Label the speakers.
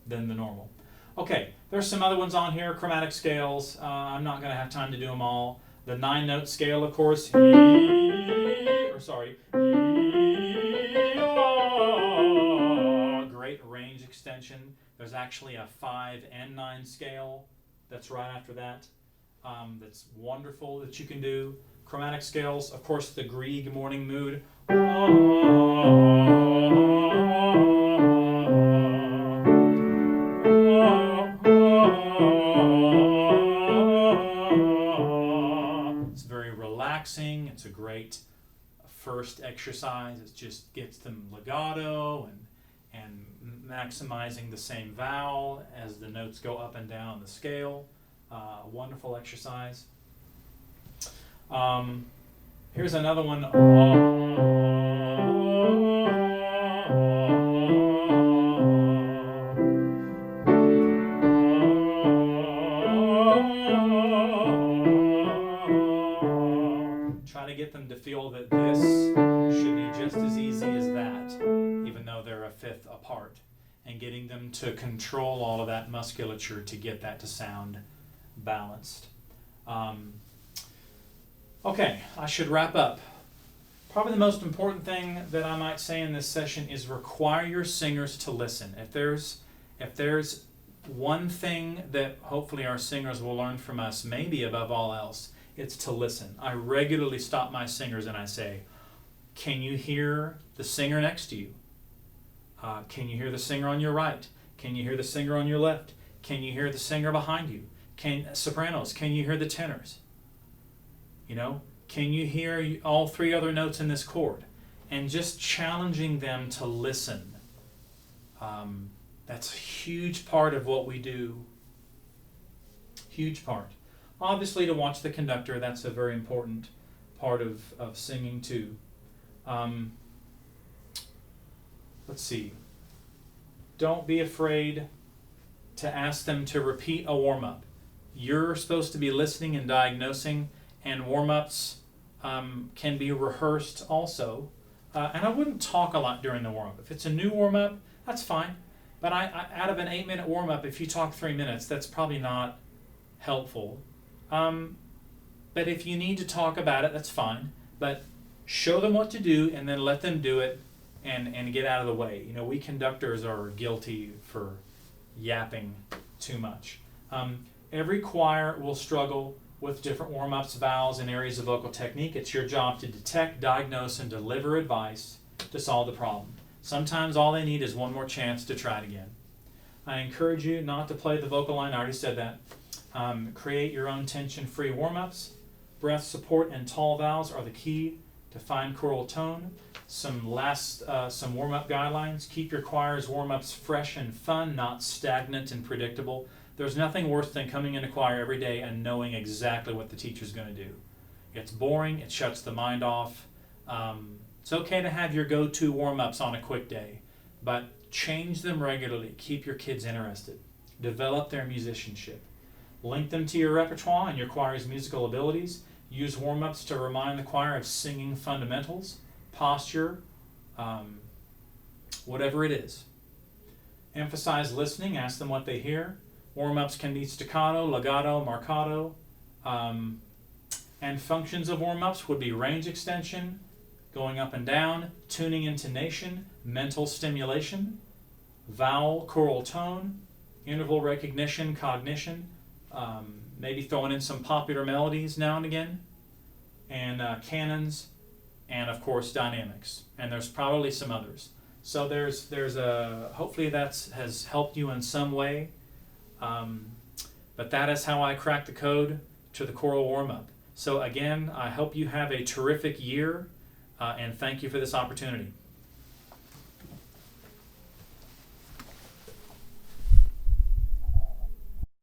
Speaker 1: than the normal. Okay, there's some other ones on here, chromatic scales. I'm not going to have time to do them all. The 9-note scale, of course. Great range extension. There's actually a 5 and 9 scale that's right after that. That's wonderful that you can do. Chromatic scales, of course, the Grieg morning mood. It's very relaxing. It's a great first exercise. It just gets them legato and maximizing the same vowel as the notes go up and down the scale. Wonderful exercise. Here's another one. Try to get them to feel that this should be just as easy as that, even though they're a fifth apart, and getting them to control all of that musculature to get that to sound balanced. Okay, I should wrap up. Probably the most important thing that I might say in this session is require your singers to listen. If there's one thing that hopefully our singers will learn from us, maybe above all else, it's to listen. I regularly stop my singers and I say, can you hear the singer next to you? Can you hear the singer on your right? Can you hear the singer on your left? Can you hear the singer behind you? Sopranos, can you hear the tenors? Can you hear all 3 other notes in this chord? And just challenging them to listen. That's a huge part of what we do. Huge part. Obviously, to watch the conductor, that's a very important part of singing too. Let's see. Don't be afraid to ask them to repeat a warm-up. You're supposed to be listening and diagnosing, and warm-ups can be rehearsed also. And I wouldn't talk a lot during the warm-up. If it's a new warm-up, that's fine. But out of an 8-minute warm-up, if you talk 3 minutes, that's probably not helpful. But if you need to talk about it, that's fine. But show them what to do and then let them do it and get out of the way. We conductors are guilty for yapping too much. Every choir will struggle with different warm-ups, vowels, and areas of vocal technique. It's your job to detect, diagnose, and deliver advice to solve the problem. Sometimes all they need is one more chance to try it again. I encourage you not to play the vocal line. I already said that. Create your own tension-free warm-ups. Breath support and tall vowels are the key to fine choral tone. Some warm-up guidelines. Keep your choir's warm-ups fresh and fun, not stagnant and predictable. There's nothing worse than coming into choir every day and knowing exactly what the teacher's going to do. It's boring. It shuts the mind off. It's okay to have your go-to warm-ups on a quick day, but change them regularly. Keep your kids interested. Develop their musicianship. Link them to your repertoire and your choir's musical abilities. Use warm-ups to remind the choir of singing fundamentals, posture, whatever it is. Emphasize listening. Ask them what they hear. Warm-ups can be staccato, legato, marcato. And functions of warm-ups would be range extension, going up and down, tuning intonation, mental stimulation, vowel, choral tone, interval recognition, cognition, maybe throwing in some popular melodies now and again, and canons, and of course dynamics. And there's probably some others. So there's hopefully that has helped you in some way. But that is how I crack the code to the choral warm-up. So again, I hope you have a terrific year, and thank you for this opportunity.